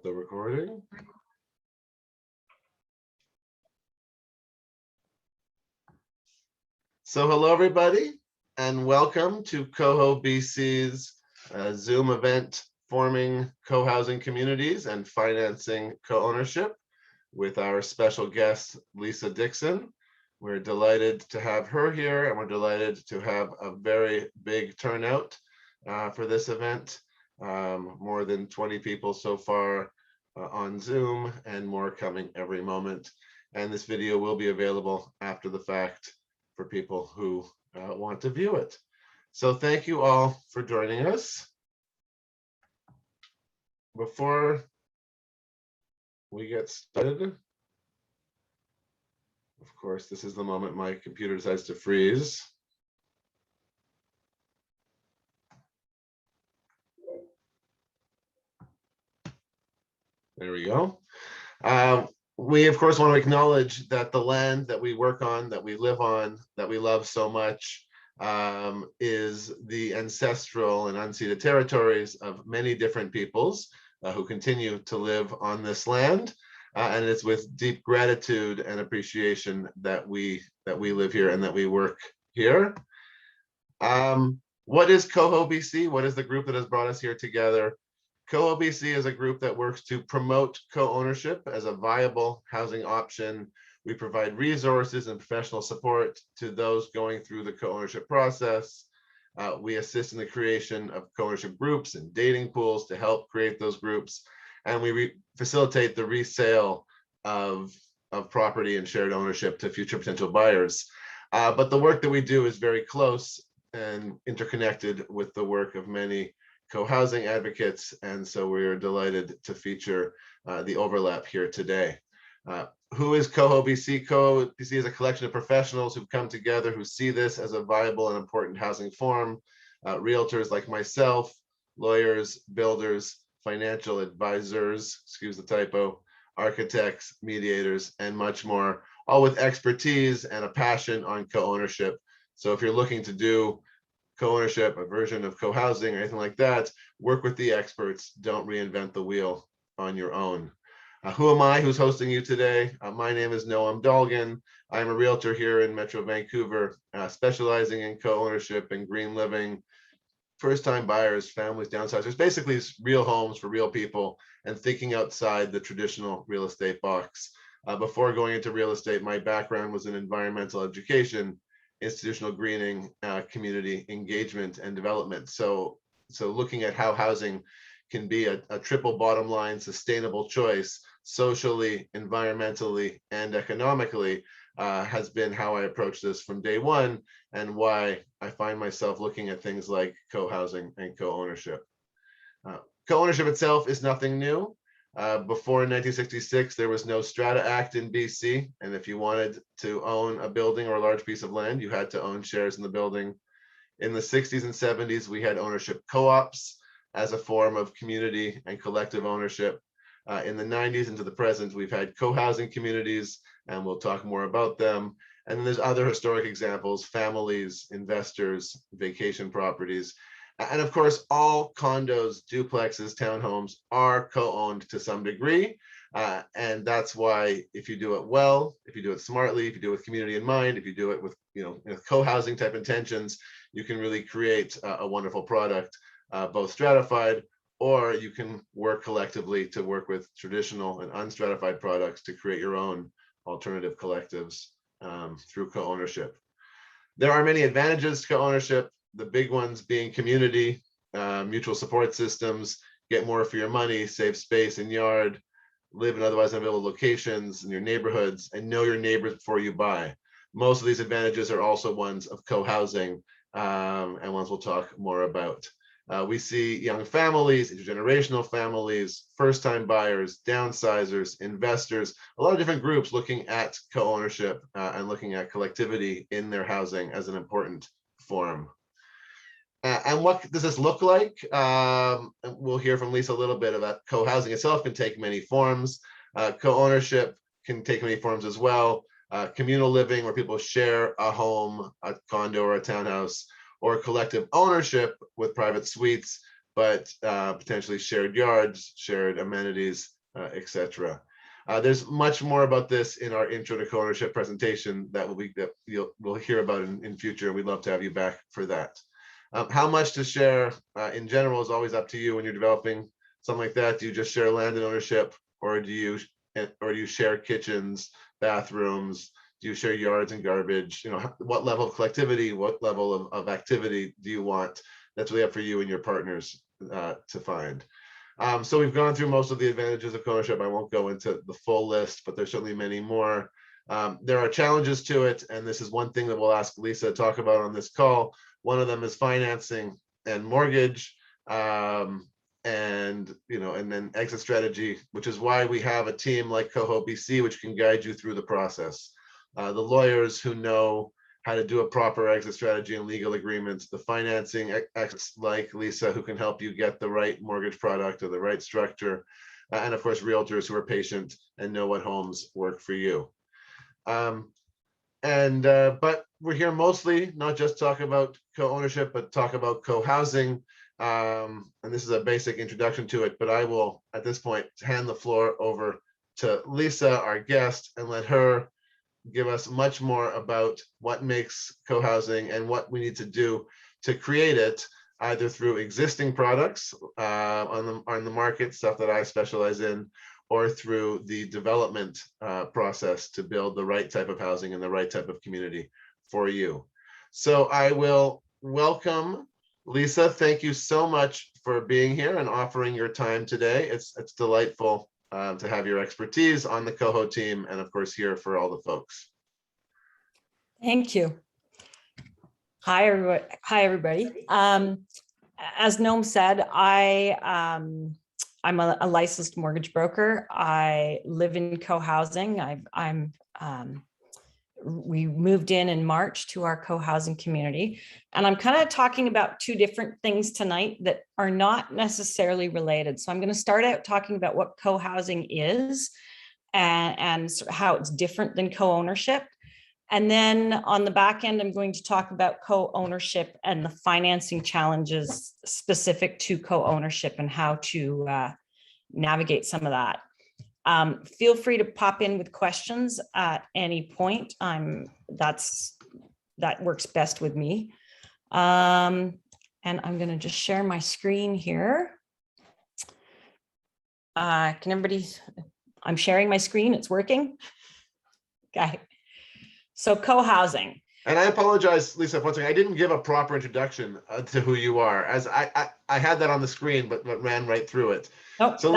the recording. So hello everybody, and welcome to Coho BC's Zoom event, forming co-housing communities and financing co-ownership, with our special guest, Lysa Dixon. We're delighted to have her here, and we're delighted to have a very big turnout for this event. More than 20 people so far on Zoom, and more coming every moment. And this video will be available after the fact for people who want to view it. So thank you all for joining us. Before we get started, of course, this is the moment my computer decides to freeze. There we go. We, of course, want to acknowledge that the land that we work on, that we live on, that we love so much, is the ancestral and unceded territories of many different peoples who continue to live on this land. And it's with deep gratitude and appreciation that we live here and that we work here. What is Coho BC? What is the group that has brought us here together? Coho BC is a group that works to promote co-ownership as a viable housing option. We provide resources and professional support to those going through the co-ownership process. We assist in the creation of co-ownership groups and dating pools to help create those groups. And we facilitate the resale of property and shared ownership to future potential buyers. But the work that we do is very close and interconnected with the work of many co-housing advocates, and so we're delighted to feature the overlap here today. Who is Coho BC? Coho BC is a collection of professionals who've come together who see this as a viable and important housing form. Realtors like myself, lawyers, builders, financial advisors, excuse the typo, architects, mediators, and much more, all with expertise and a passion on co-ownership. So if you're looking to do co-ownership, a version of co-housing or anything like that, work with the experts. Don't reinvent the wheel on your own. Who am I? Who's hosting you today? My name is Noam Dolgan. I'm a realtor here in Metro Vancouver, specializing in co-ownership and green living, first-time buyers, families, downsizers, basically real homes for real people, and thinking outside the traditional real estate box. Before going into real estate, my background was in environmental education, institutional greening, community engagement and development. So looking at how housing can be a triple bottom line sustainable choice, socially, environmentally, and economically, has been how I approach this from day one, and why I find myself looking at things like co-housing and co-ownership. Co-ownership itself is nothing new. Before 1966, there was no Strata Act in BC, and if you wanted to own a building or a large piece of land, you had to own shares in the building. In the 60s and 70s, we had ownership co-ops as a form of community and collective ownership. In the 90s into the present, we've had co-housing communities, and we'll talk more about them. And then there's other historic examples: families, investors, vacation properties. And of course, all condos, duplexes, townhomes are co-owned to some degree. And that's why, if you do it well, if you do it smartly, if you do it with community in mind, if you do it with co-housing type intentions, you can really create a wonderful product, both stratified, or you can work collectively to work with traditional and unstratified products to create your own alternative collectives through co-ownership. There are many advantages to co-ownership. The big ones being community, mutual support systems, get more for your money, save space and yard, live in otherwise unavailable locations in your neighborhoods, and know your neighbors before you buy. Most of these advantages are also ones of co-housing, and ones we'll talk more about. We see young families, intergenerational families, first-time buyers, downsizers, investors, a lot of different groups looking at co-ownership and looking at collectivity in their housing as an important form. And what does this look like? We'll hear from Lysa a little bit about co-housing itself can take many forms. Co-ownership can take many forms as well. Communal living, where people share a home, a condo, or a townhouse, or collective ownership with private suites, but potentially shared yards, shared amenities, etc. There's much more about this in our intro to co-ownership presentation that we'll hear about in future. We'd love to have you back for that. How much to share in general is always up to you when you're developing something like that. Do you just share land and ownership, or do you share kitchens, bathrooms? Do you share yards and garbage? You know, what level of collectivity, what level of activity do you want? That's really up for you and your partners to find. So we've gone through most of the advantages of co-ownership. I won't go into the full list, but there's certainly many more. There are challenges to it, and this is one thing that we'll ask Lysa to talk about on this call. One of them is financing and mortgage, and then exit strategy, which is why we have a team like Coho BC, which can guide you through the process. The lawyers who know how to do a proper exit strategy and legal agreements, the financing experts like Lysa, who can help you get the right mortgage product or the right structure, and of course, realtors who are patient and know what homes work for you. But we're here mostly not just talk about co-ownership, but talk about co-housing. And this is a basic introduction to it, but I will, at this point, hand the floor over to Lysa, our guest, and let her give us much more about what makes co-housing and what we need to do to create it, either through existing products on the market, stuff that I specialize in, or through the development process to build the right type of housing and the right type of community for you. So I will welcome Lysa. Thank you so much for being here and offering your time today. It's delightful to have your expertise on the Coho team, and of course here for all the folks. Thank you. Hi, everybody. As Noam said, I'm a licensed mortgage broker. I live in co-housing. We moved in March to our co-housing community, and I'm kind of talking about two different things tonight that are not necessarily related. So I'm going to start out talking about what co-housing is and how it's different than co-ownership. And then on the back end, I'm going to talk about co-ownership and the financing challenges specific to co-ownership and how to navigate some of that. Feel free to pop in with questions at any point. That works best with me. And I'm going to just share my screen here. Can everybody? I'm sharing my screen. It's working. Okay. So co-housing. And I apologize, Lysa, for one second. I didn't give a proper introduction to who you are, as I had that on the screen, but ran right through it. Oh, so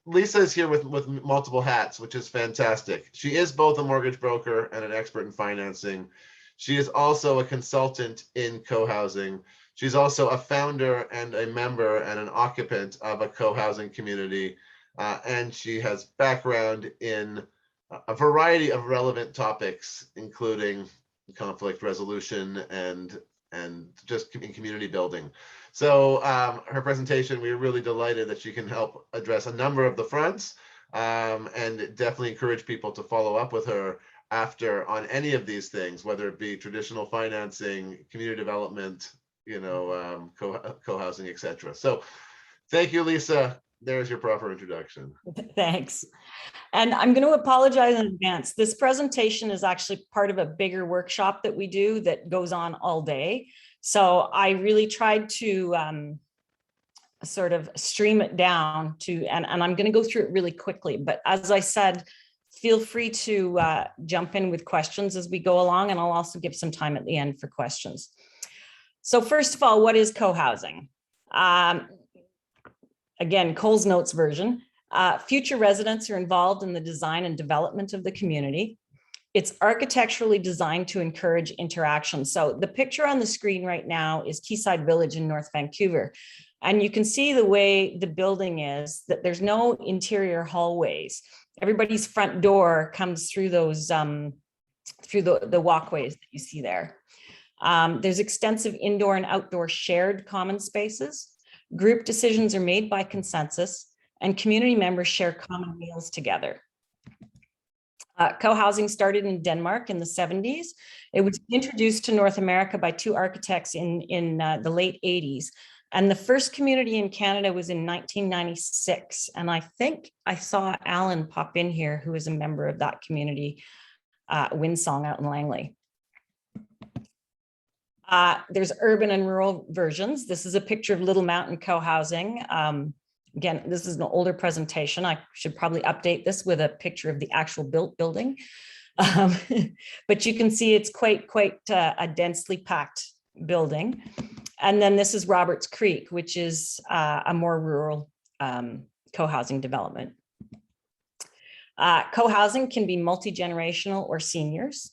Lysa is here with multiple hats, which is fantastic. She is both a mortgage broker and an expert in financing. She is also a consultant in co-housing. She's also a founder and a member and an occupant of a co-housing community. And she has background in a variety of relevant topics, including conflict resolution and just in community building. So her presentation, we're really delighted that she can help address a number of the fronts, and definitely encourage people to follow up with her after on any of these things, whether it be traditional financing, community development, co-housing, etc. So thank you, Lysa. There's your proper introduction. Thanks. And I'm going to apologize in advance. This presentation is actually part of a bigger workshop that we do that goes on all day. So I really tried to sort of stream it down to, and I'm going to go through it really quickly. But as I said, feel free to jump in with questions as we go along, and I'll also give some time at the end for questions. So first of all, what is co-housing? Again, Cole's Notes version. Future residents are involved in the design and development of the community. It's architecturally designed to encourage interaction. So the picture on the screen right now is Quayside Village in North Vancouver. And you can see the way the building is, that there's no interior hallways. Everybody's front door comes through those, through the walkways that you see there. There's extensive indoor and outdoor shared common spaces. Group decisions are made by consensus, and community members share common meals together. Co-housing started in Denmark in the 70s. It was introduced to North America by two architects in the late 80s. And the first community in Canada was in 1996. And I think I saw Alan pop in here, who is a member of that community, Windsong out in Langley. There's urban and rural versions. This is a picture of Little Mountain Co-housing. Again, this is an older presentation. I should probably update this with a picture of the actual built building. But you can see it's quite a densely packed building. And then this is Roberts Creek, which is a more rural co-housing development. Co-housing can be multi-generational or seniors.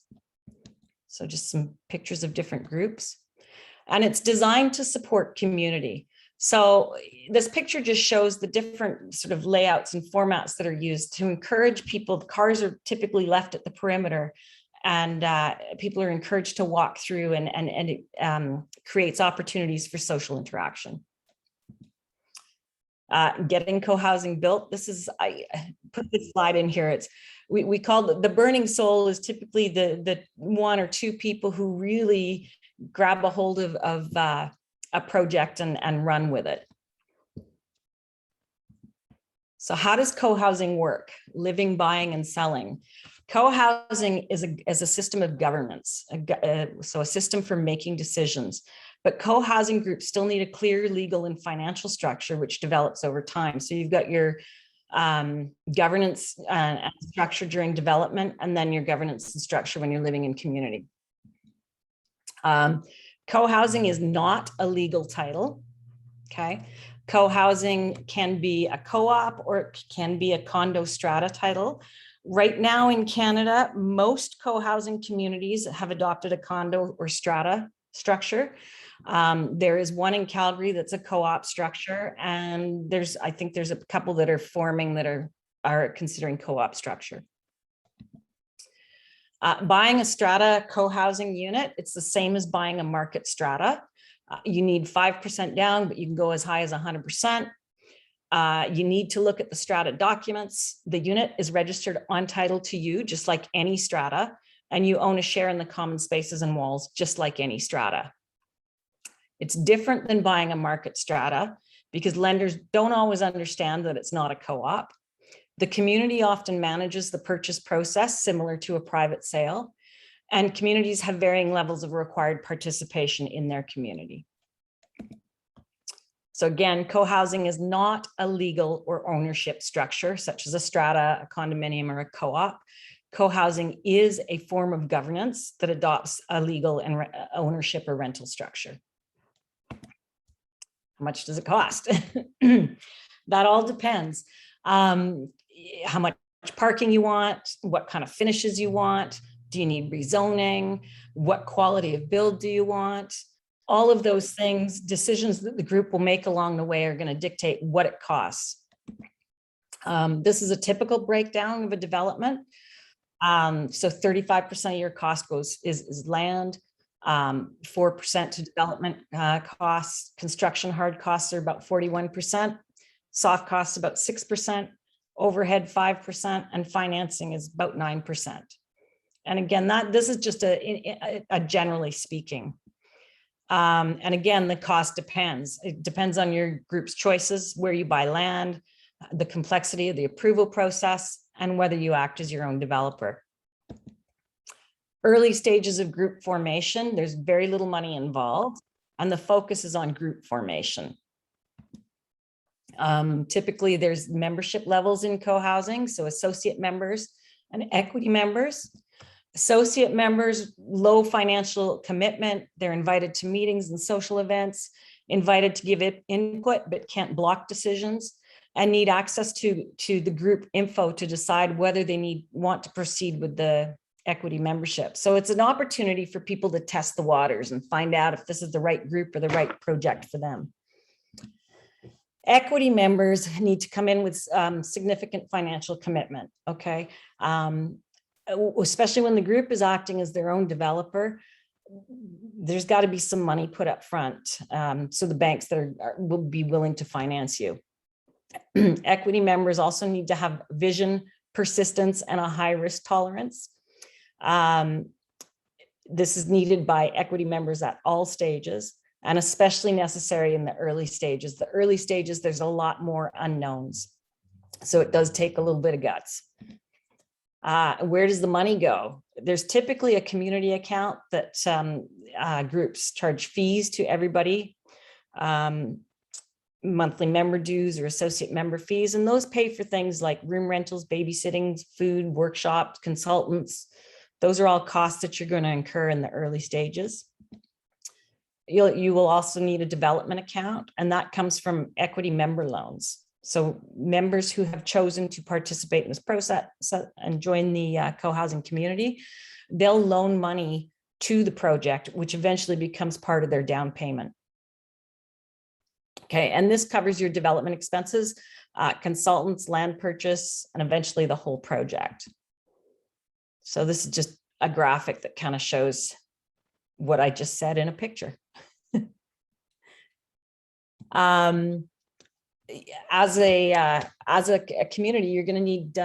So just some pictures of different groups. And it's designed to support community. So this picture just shows the different sort of layouts and formats that are used to encourage people. The cars are typically left at the perimeter, and people are encouraged to walk through, and it creates opportunities for social interaction. Getting co-housing built. This is, I put this slide in here. It's, we call the burning soul is typically the one or two people who really grab a hold of a project and run with it. So how does co-housing work? Living, buying, and selling. Co-housing is a system of governance, so a system for making decisions. But co-housing groups still need a clear legal and financial structure, which develops over time. So you've got your governance and structure during development, and then your governance and structure when you're living in community. Co-housing is not a legal title, okay? Co-housing can be a co-op or it can be a condo strata title. Right now in Canada, most co-housing communities have adopted a condo or strata structure. There is one in Calgary that's a co-op structure, and I think there's a couple that are forming that are considering co-op structure. Buying a strata co-housing unit, it's the same as buying a market strata. You need 5% down, but you can go as high as 100%. You need to look at the strata documents. The unit is registered on title to you, just like any strata, and you own a share in the common spaces and walls, just like any strata. It's different than buying a market strata because lenders don't always understand that it's not a co-op. The community often manages the purchase process similar to a private sale, and communities have varying levels of required participation in their community. So again, co-housing is not a legal or ownership structure such as a strata, a condominium, or a co-op. Co-housing is a form of governance that adopts a legal and ownership or rental structure. How much does it cost? That all depends. How much parking you want, what kind of finishes you want, do you need rezoning, what quality of build do you want? All of those things, decisions that the group will make along the way are going to dictate what it costs. This is a typical breakdown of a development. So 35% of your cost is land, 4% to development costs, construction hard costs are about 41%, soft costs about 6%, overhead 5%, and financing is about 9%. And again, this is just a generally speaking. And again, the cost depends. It depends on your group's choices, where you buy land, the complexity of the approval process, and whether you act as your own developer. Early stages of group formation, there's very little money involved, and the focus is on group formation. Typically, there's membership levels in co-housing, so associate members and equity members. Associate members, low financial commitment. They're invited to meetings and social events, invited to give input, but can't block decisions, and need access to the group info to decide whether they want to proceed with the equity membership. So it's an opportunity for people to test the waters and find out if this is the right group or the right project for them. Equity members need to come in with significant financial commitment, okay? Especially when the group is acting as their own developer, there's got to be some money put up front. So the banks that will be willing to finance you. Equity members also need to have vision, persistence, and a high risk tolerance. This is needed by equity members at all stages. and especially necessary in the early stages. The early stages, there's a lot more unknowns. So it does take a little bit of guts. Where does the money go? There's typically a community account that groups charge fees to everybody, monthly member dues or associate member fees, and those pay for things like room rentals, babysitting, food, workshops, consultants. Those are all costs that you're going to incur in the early stages. You will also need a development account, and that comes from equity member loans. So members who have chosen to participate in this process and join the co-housing community, they'll loan money to the project, which eventually becomes part of their down payment. Okay, and this covers your development expenses, consultants, land purchase, and eventually the whole project. So this is just a graphic that kind of shows what I just said in a picture. As a community, you're going to need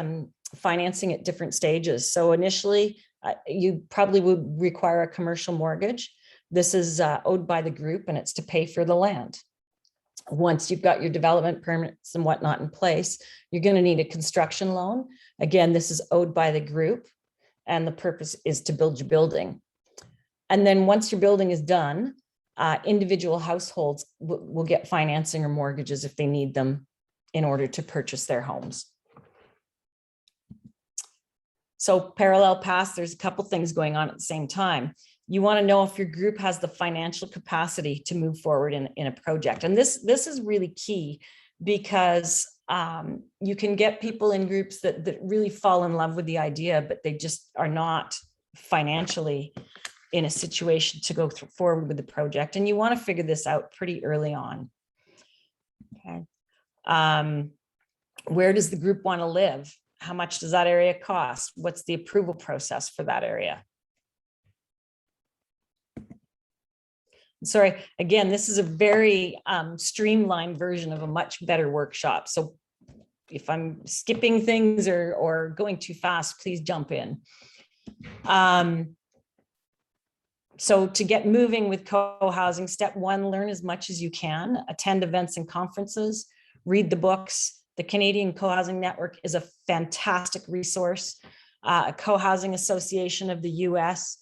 financing at different stages. So initially, you probably would require a commercial mortgage. This is owed by the group, and it's to pay for the land. Once you've got your development permits and whatnot in place, you're going to need a construction loan. Again, this is owed by the group, and the purpose is to build your building. And then once your building is done, individual households will get financing or mortgages if they need them in order to purchase their homes. So parallel paths, there's a couple things going on at the same time. You want to know if your group has the financial capacity to move forward in a project. And this is really key, because you can get people in groups that really fall in love with the idea, but they just are not financially in a situation to go forward with the project. And you want to figure this out pretty early on. Okay. Where does the group want to live? How much does that area cost? What's the approval process for that area? Sorry, again, this is a very streamlined version of a much better workshop. So if I'm skipping things or going too fast, please jump in. So to get moving with co-housing, step one, learn as much as you can, attend events and conferences, read the books. The Canadian Co-housing Network is a fantastic resource. A Co-housing Association of the US,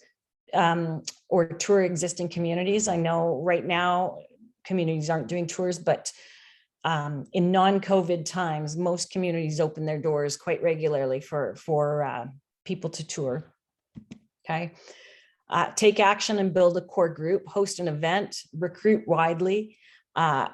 or tour existing communities. I know right now communities aren't doing tours, but in non-COVID times, most communities open their doors quite regularly for people to tour. Okay. Take action and build a core group, host an event, recruit widely,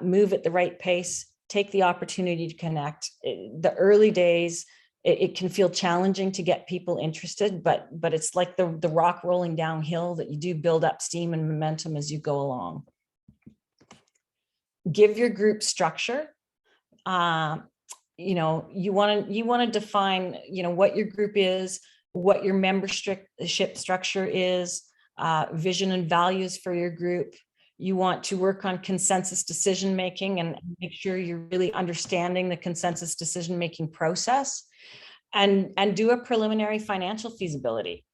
move at the right pace, take the opportunity to connect. The early days, it can feel challenging to get people interested, but it's like the rock rolling downhill that you do build up steam and momentum as you go along. Give your group structure. You want to define, what your group is, what your membership structure is, vision and values for your group. You want to work on consensus decision-making and make sure you're really understanding the consensus decision-making process, and do a preliminary financial feasibility.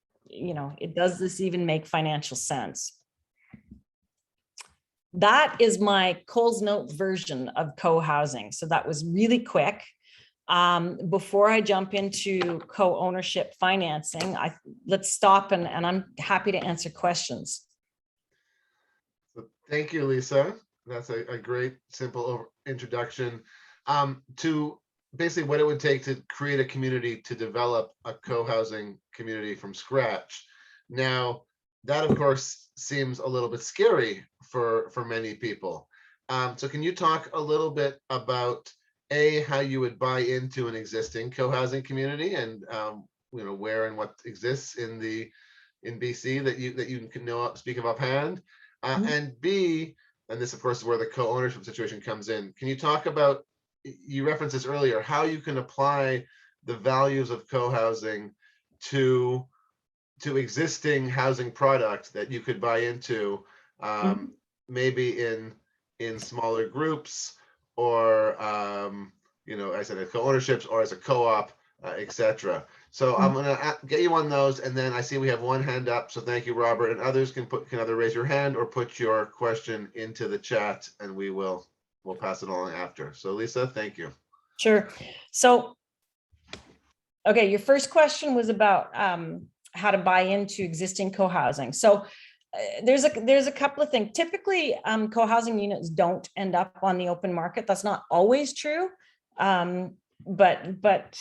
Does this even make financial sense? That is my Coles Notes version of co-housing. So that was really quick. Before I jump into co-ownership financing, let's stop and I'm happy to answer questions. Thank you, Lysa. That's a great, simple introduction to basically what it would take to create a community, to develop a co-housing community from scratch. Now, that of course seems a little bit scary for many people. So can you talk a little bit about how you would buy into an existing co-housing community, and where and what exists in BC that you can speak of offhand, and B, and this of course is where the co-ownership situation comes in. Can you talk about, you referenced this earlier, how you can apply the values of co-housing to existing housing product that you could buy into, maybe in smaller groups, or I said, co-ownerships, or as a co-op, etc. So I'm gonna get you on those, and then I see we have one hand up. So thank you, Robert, and others can either raise your hand or put your question into the chat, and we'll pass it along after. So Lysa, thank you. Sure. So, okay, your first question was about how to buy into existing co-housing. So there's a couple of things. Typically, co-housing units don't end up on the open market. That's not always true. But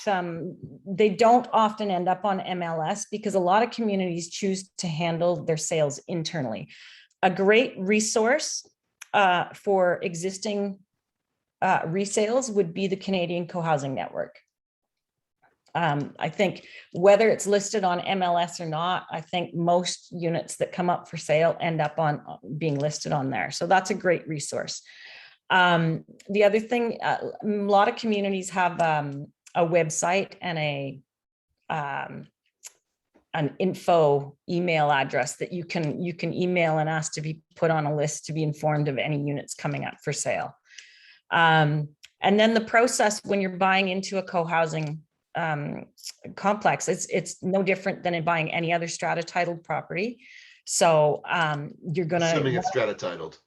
they don't often end up on MLS because a lot of communities choose to handle their sales internally. A great resource for existing resales would be the Canadian Co-housing Network. I think whether it's listed on MLS or not, I think most units that come up for sale end up on being listed on there. So that's a great resource. The other thing, a lot of communities have a website and an info email address that you can email and ask to be put on a list to be informed of any units coming up for sale. And then the process when you're buying into a co-housing complex, it's no different than in buying any other strata titled property. So you're gonna assuming it's strata titled.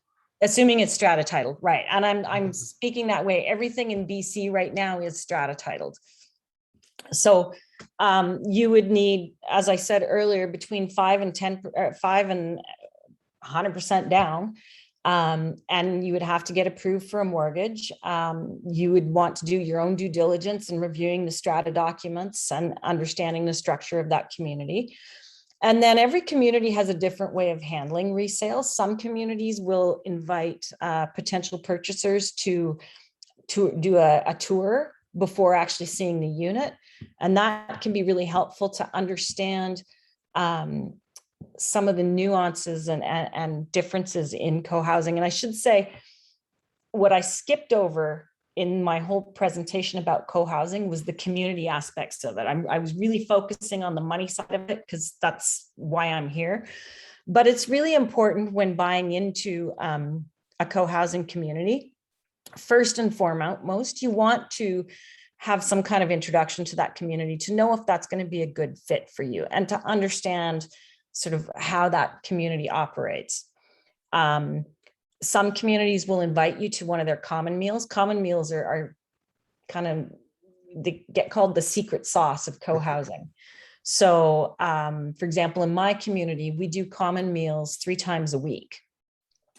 Assuming it's strata titled, right? And I'm speaking that way. Everything in BC right now is strata titled. So you would need, as I said earlier, between 5 and 100% down. And you would have to get approved for a mortgage. You would want to do your own due diligence and reviewing the strata documents and understanding the structure of that community. And then every community has a different way of handling resales. Some communities will invite potential purchasers to do a tour before actually seeing the unit. And that can be really helpful to understand some of the nuances and differences in co-housing. And I should say, what I skipped over in my whole presentation about co-housing was the community aspects of it. I was really focusing on the money side of it because that's why I'm here. But it's really important when buying into a co-housing community. First and foremost, you want to have some kind of introduction to that community to know if that's going to be a good fit for you and to understand sort of how that community operates. Some communities will invite you to one of their common meals. Common meals are kind of, they get called the secret sauce of co-housing. So for example, in my community, we do common meals 3 times a week.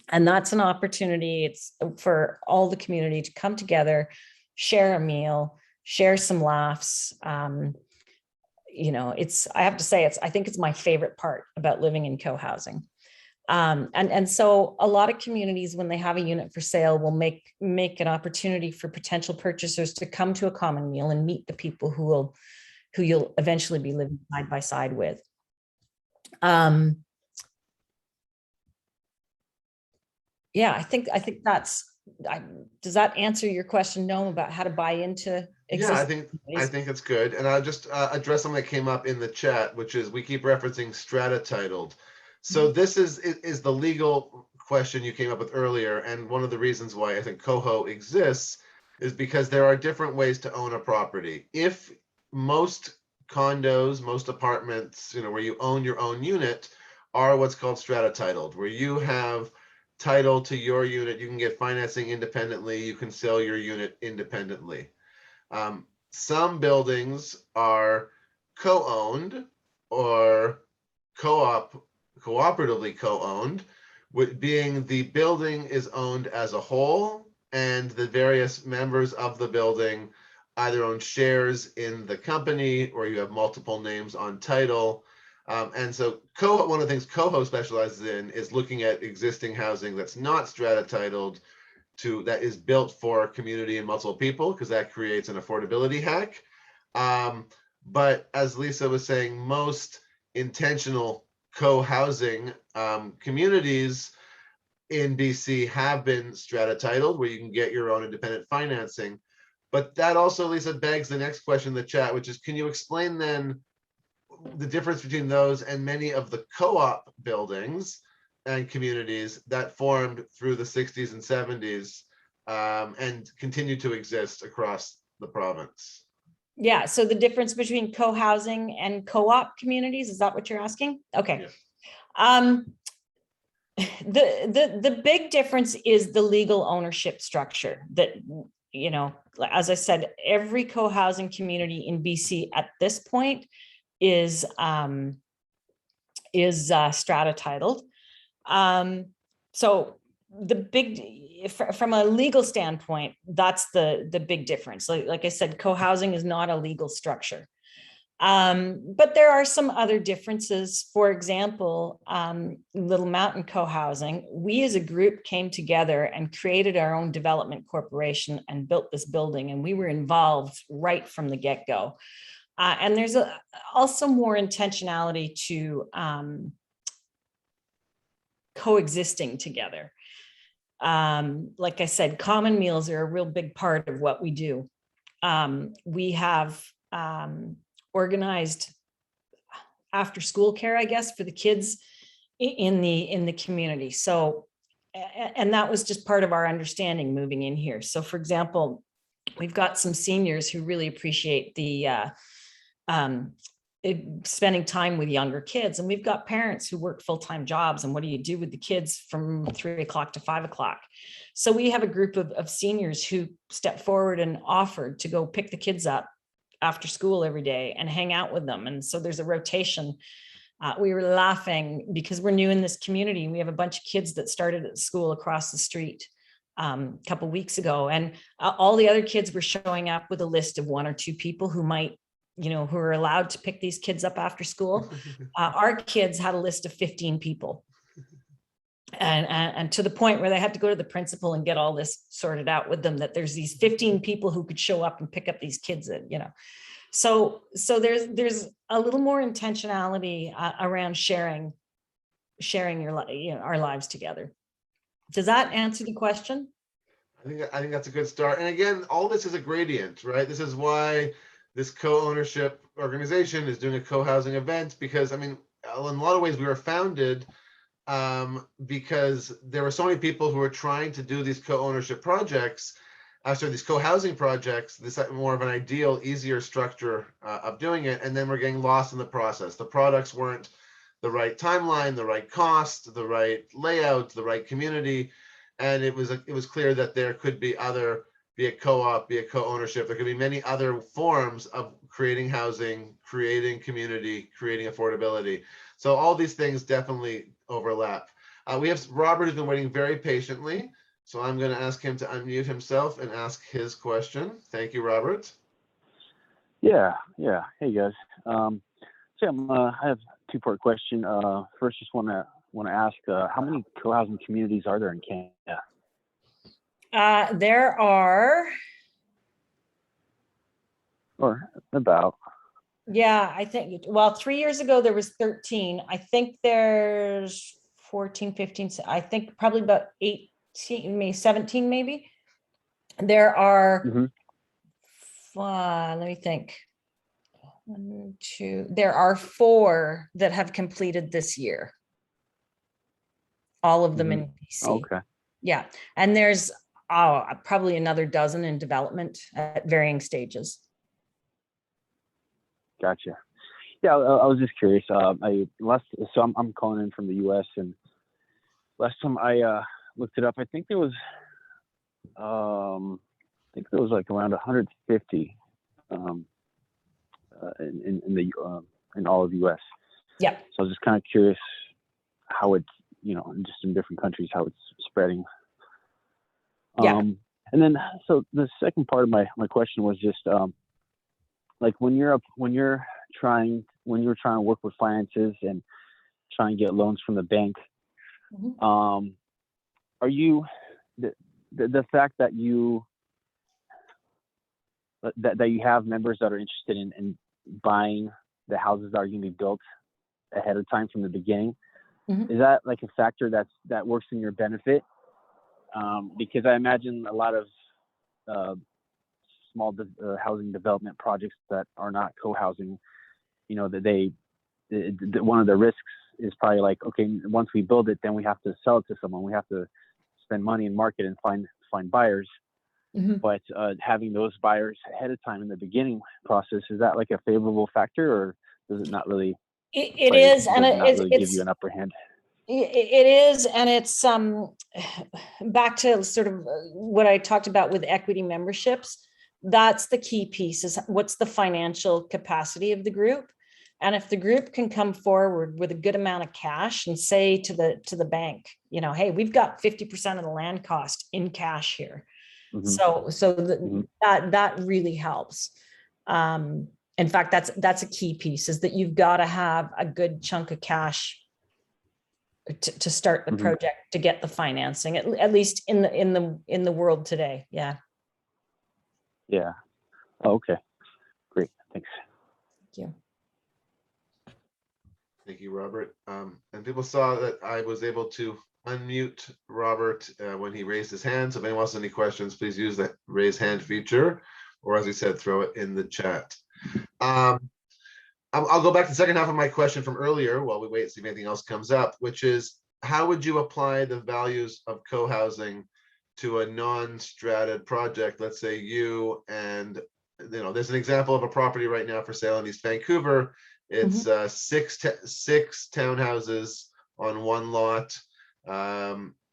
And that's an opportunity. It's for all the community to come together, share a meal, share some laughs. You know, I have to say, I think it's my favorite part about living in co-housing. And so a lot of communities, when they have a unit for sale, will make an opportunity for potential purchasers to come to a common meal and meet the people who you'll eventually be living side by side with. Yeah, I think that's, does that answer your question, Noam, about how to buy into existing? Yeah, I think it's good. And I'll just address something that came up in the chat, which is we keep referencing strata titled. So this is the legal question you came up with earlier. And one of the reasons why I think coho exists is because there are different ways to own a property. If most condos, most apartments, you know, where you own your own unit are what's called strata titled, where you have title to your unit, you can get financing independently, you can sell your unit independently. Some buildings are co-owned or cooperatively co-owned, being the building is owned as a whole and the various members of the building either own shares in the company or you have multiple names on title. And so one of the things Coho specializes in is looking at existing housing that's not strata titled that is built for community and multiple people, because that creates an affordability hack. But as Lysa was saying, most intentional co-housing communities in BC have been strata titled, where you can get your own independent financing. But that also, Lysa, begs the next question in the chat, which is, can you explain then the difference between those and many of the co-op buildings and communities that formed through the 60s and 70s and continue to exist across the province? Yeah, so the difference between co-housing and co-op communities, is that what you're asking? Okay. Yes. Um, the big difference is the legal ownership structure that, you know, as I said, every co-housing community in BC at this point is strata titled. So the big, from a legal standpoint, that's the big difference. Like I said, co-housing is not a legal structure. But there are some other differences. For example, Little Mountain Co-housing, we as a group came together and created our own development corporation and built this building, and we were involved right from the get-go. And there's also more intentionality to coexisting together. Like I said, common meals are a real big part of what we do. We have organized after school care, I guess, for the kids in the community. So, and that was just part of our understanding moving in here. So for example, we've got some seniors who really appreciate the spending time with younger kids. And we've got parents who work full-time jobs. And what do you do with the kids from 3 o'clock to 5 o'clock? So we have a group of seniors who stepped forward and offered to go pick the kids up after school every day and hang out with them. And so there's a rotation. We were laughing because we're new in this community. We have a bunch of kids that started at school across the street a couple of weeks ago. And all the other kids were showing up with a list of 1 or 2 people who might, you know, who are allowed to pick these kids up after school. Our kids had a list of 15 people. And to the point where they had to go to the principal and get all this sorted out with them, that there's these 15 people who could show up and pick up these kids, you know. So there's a little more intentionality around sharing your, you know, our lives together. Does that answer the question? I think that's a good start. And again, all this is a gradient, right? This is why this co-ownership organization is doing a co-housing event, because I mean, in a lot of ways we were founded because there were so many people who were trying to do these co-ownership projects, these co-housing projects, this more of an ideal, easier structure of doing it, and then we're getting lost in the process. The products weren't the right timeline, the right cost, the right layout, the right community, and it was clear that there could be other, be it co-op, be it co-ownership, there could be many other forms of creating housing, creating community, creating affordability. So all these things definitely overlap. We have Robert who's been waiting very patiently. So I'm going to ask him to unmute himself and ask his question. Thank you, Robert. Yeah. Hey guys. I have a 2-part question. First, just want to ask, how many co-housing communities are there in Canada? There are. Or about. Yeah, I think, well, 3 years ago, there was 13. I think there's 14, 15, I think probably about 18, maybe 17, maybe. There are, let me think. 1, 2, there are 4 that have completed this year. All of them in BC. Okay. Yeah, and there's probably another dozen in development at varying stages. Gotcha. Yeah, I was just curious. I'm calling in from the U.S. and last time I looked it up, I think there was like around 150 in all of the U.S. Yeah. So I was just kind of curious how it's, you know, just in different countries, how it's spreading. Yeah. And then, so the second part of my question was just, like when you're trying to work with finances and trying to get loans from the bank, are you the fact that you have members that are interested in buying the houses that are going to be built ahead of time from the beginning, is that like a factor that works in your benefit? Because I imagine a lot of small housing development projects that are not co-housing, you know, that one of the risks is probably like, okay, once we build it, then we have to sell it to someone. We have to spend money and market and find buyers. Mhm. But having those buyers ahead of time in the beginning process, is that like a favorable factor, or does it not really It play? is, and Does it not really give you it's an upper hand? it is, and it's back to sort of what I talked about with equity memberships. That's the key piece, is what's the financial capacity of the group. And if the group can come forward with a good amount of cash and say to the bank, you know, hey, we've got 50% of the land cost in cash here. Mm-hmm. So that really helps. In fact, that's a key piece, is that you've got to have a good chunk of cash to start the Mm-hmm. project, to get the financing, at least in the world today. Yeah. Yeah. Oh, okay. Great. Thanks. Thank you. Thank you, Robert. And people saw that I was able to unmute Robert when he raised his hand. So if anyone wants any questions, please use that raise hand feature, or as we said, throw it in the chat. I'll go back to the second half of my question from earlier while we wait and see if anything else comes up, which is, how would you apply the values of co-housing to a non-strated project? Let's say you and, you know, there's an example of a property right now for sale in East Vancouver. It's six townhouses on one lot.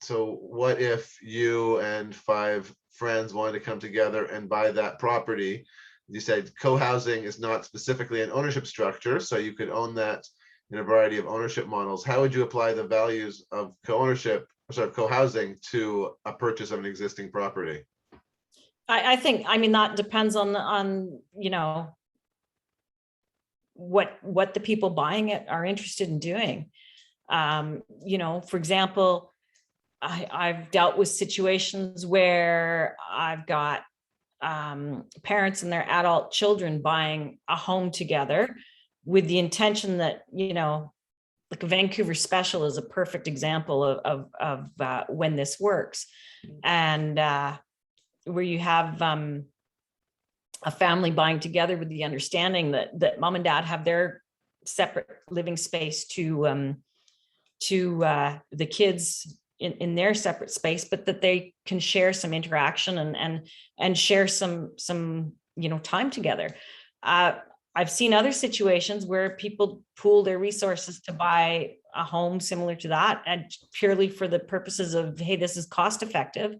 So what if you and 5 friends wanted to come together and buy that property? You said co-housing is not specifically an ownership structure, so you could own that in a variety of ownership models. How would you apply the values of co-ownership, sorry, co-housing to a purchase of an existing property? I think, I mean, that depends on, you know, what the people buying it are interested in doing. You know, for example, I've dealt with situations where I've got parents and their adult children buying a home together with the intention that, you know, like a Vancouver Special is a perfect example of when this works. And where you have a family buying together with the understanding that mom and dad have their separate living space to the kids in their separate space, but that they can share some interaction and share some, you know, time together. I've seen other situations where people pool their resources to buy a home similar to that, and purely for the purposes of, hey, this is cost effective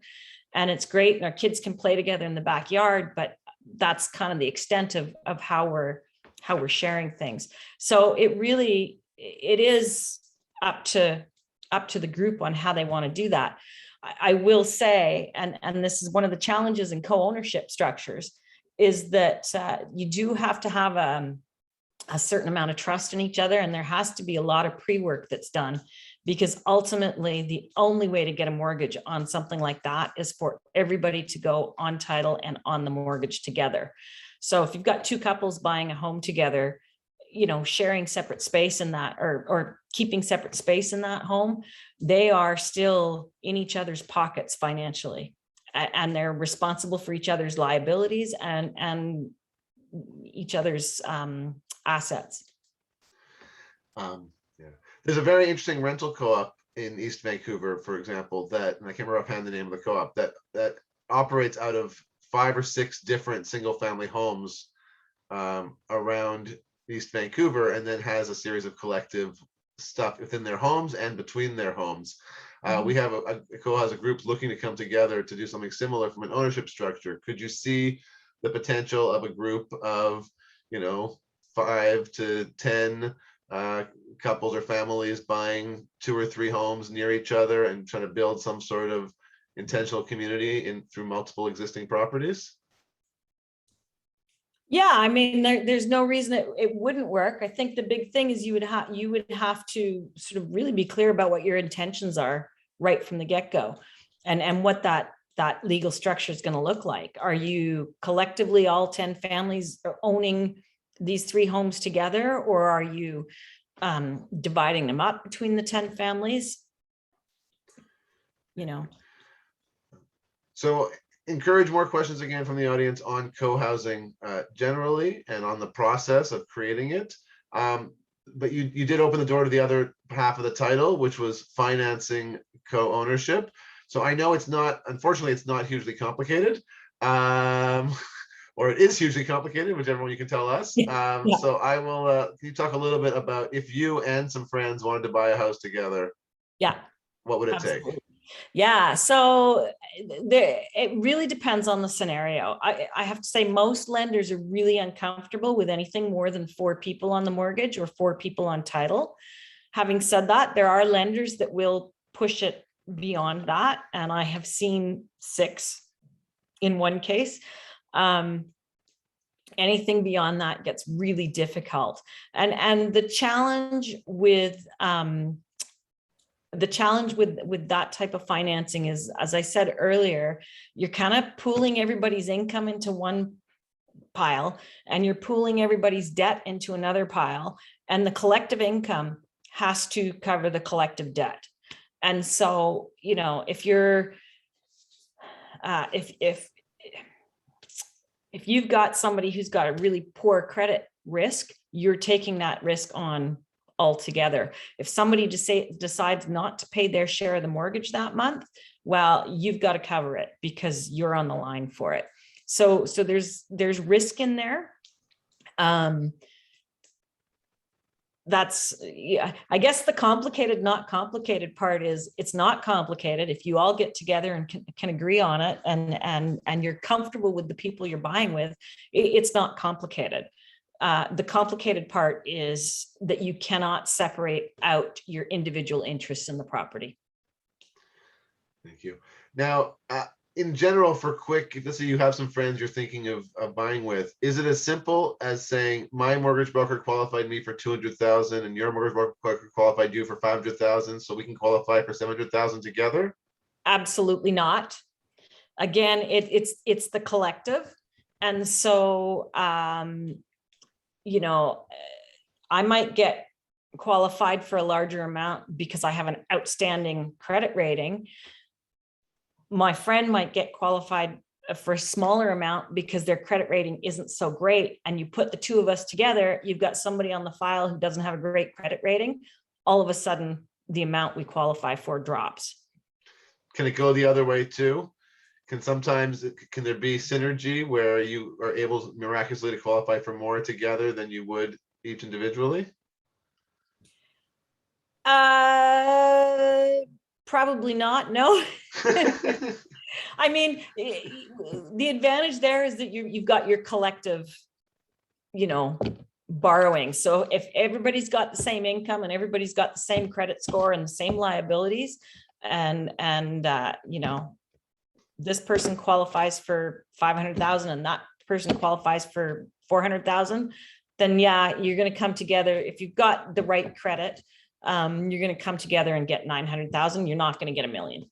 and it's great and our kids can play together in the backyard, but that's kind of the extent of how we're sharing things. So it is up to the group on how they want to do that. I will say, and this is one of the challenges in co-ownership structures, is that you do have to have a certain amount of trust in each other, and there has to be a lot of pre-work that's done, because ultimately the only way to get a mortgage on something like that is for everybody to go on title and on the mortgage together. So if you've got 2 couples buying a home together, you know, sharing separate space in that, or keeping separate space in that home, they are still in each other's pockets financially, and they're responsible for each other's liabilities and each other's assets. Yeah, there's a very interesting rental co-op in East Vancouver, for example, that, and I can't remember offhand the name of the co-op, that operates out of 5 or 6 different single family homes around East Vancouver, and then has a series of collective stuff within their homes and between their homes. We have a co-housing group looking to come together to do something similar from an ownership structure. Could you see the potential of a group of, you know, 5 to 10 couples or families buying 2 or 3 homes near each other and trying to build some sort of intentional community through multiple existing properties? Yeah, I mean, there's no reason it wouldn't work. I think the big thing is you would have to sort of really be clear about what your intentions are right from the get-go, and what that legal structure is going to look like. Are you collectively, all 10 families, owning these 3 homes together, or are you dividing them up between the 10 families? You know. So encourage more questions again from the audience on co-housing generally, and on the process of creating it. But you did open the door to the other half of the title, which was financing co-ownership. So I know it's not, unfortunately, it's not hugely complicated, or it is hugely complicated, whichever one you can tell us. Yeah. So I will, can you talk a little bit about if you and some friends wanted to buy a house together, Yeah, what would it absolutely. take? Yeah, so it really depends on the scenario. I have to say most lenders are really uncomfortable with anything more than 4 people on the mortgage or 4 people on title. Having said that, there are lenders that will push it beyond that, and I have seen 6 in one case. Anything beyond that gets really difficult. And the challenge with that type of financing is, as I said earlier, you're kind of pooling everybody's income into one pile and you're pooling everybody's debt into another pile, and the collective income has to cover the collective debt. And so, if you're if you've got somebody who's got a really poor credit risk, you're taking that risk on altogether. If somebody decides not to pay their share of the mortgage that month, well, you've got to cover it because you're on the line for it. So there's risk in there. That's, yeah, I guess the complicated, not complicated part is it's not complicated if you all get together and can agree on it, and you're comfortable with the people you're buying with. It's not complicated. The complicated part is that you cannot separate out your individual interests in the property. Thank you. Now, in general, for quick, let's say you have some friends you're thinking of buying with, is it as simple as saying my mortgage broker qualified me for 200,000 and your mortgage broker qualified you for 500,000, so we can qualify for 700,000 together? Absolutely not. Again, it's the collective, and so I might get qualified for a larger amount because I have an outstanding credit rating. My friend might get qualified for a smaller amount because their credit rating isn't so great. And you put the 2 of us together, you've got somebody on the file who doesn't have a great credit rating. All of a sudden, the amount we qualify for drops. Can it go the other way too? Can there be synergy where you are able miraculously to qualify for more together than you would each individually? Probably not. No. I mean, the advantage there is that you've got your collective, borrowing. So if everybody's got the same income and everybody's got the same credit score and the same liabilities, and this person qualifies for 500,000 and that person qualifies for 400,000, then yeah, you're going to come together. If you've got the right credit, you're going to come together and get 900,000. You're not going to get $1 million.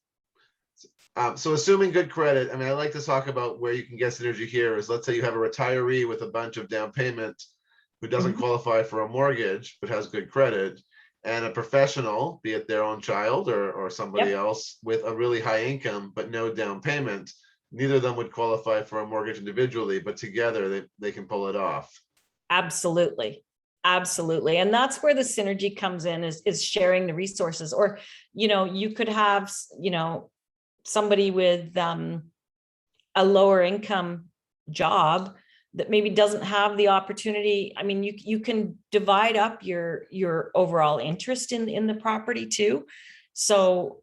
So assuming good credit, I mean, I like to talk about where you can get synergy here is, let's say you have a retiree with a bunch of down payment who doesn't qualify for a mortgage, but has good credit, and a professional, be it their own child or somebody else with a really high income, but no down payment. Neither of them would qualify for a mortgage individually, but together they can pull it off. Absolutely. Absolutely. And that's where the synergy comes in, is sharing the resources. Or, you could have, somebody with a lower income job that maybe doesn't have the opportunity. I mean, you can divide up your overall interest in the property too. So,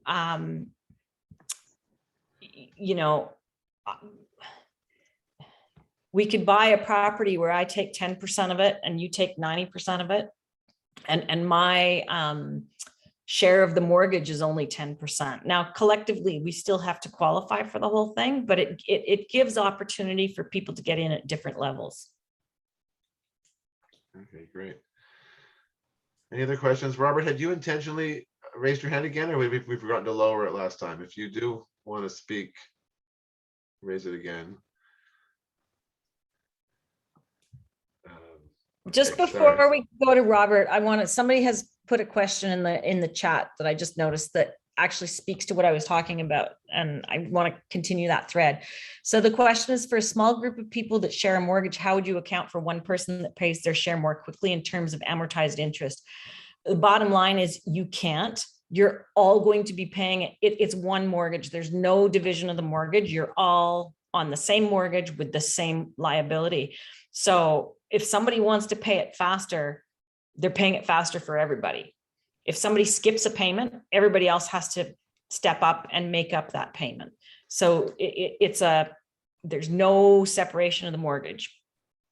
we could buy a property where I take 10% of it and you take 90% of it. And my share of the mortgage is only 10%. Now, collectively, we still have to qualify for the whole thing, but it gives opportunity for people to get in at different levels. Okay, great. Any other questions? Robert, had you intentionally raised your hand again, or we've forgotten to lower it last time? If you do want to speak, raise it again. Just before we go to Robert, somebody has put a question in the chat that I just noticed that actually speaks to what I was talking about, and I want to continue that thread. So the question is, for a small group of people that share a mortgage, how would you account for one person that pays their share more quickly in terms of amortized interest? The bottom line is you can't. You're all going to be paying it. It's one mortgage. There's no division of the mortgage. You're all on the same mortgage with the same liability. So if somebody wants to pay it faster, they're paying it faster for everybody. If somebody skips a payment, everybody else has to step up and make up that payment. So there's no separation of the mortgage.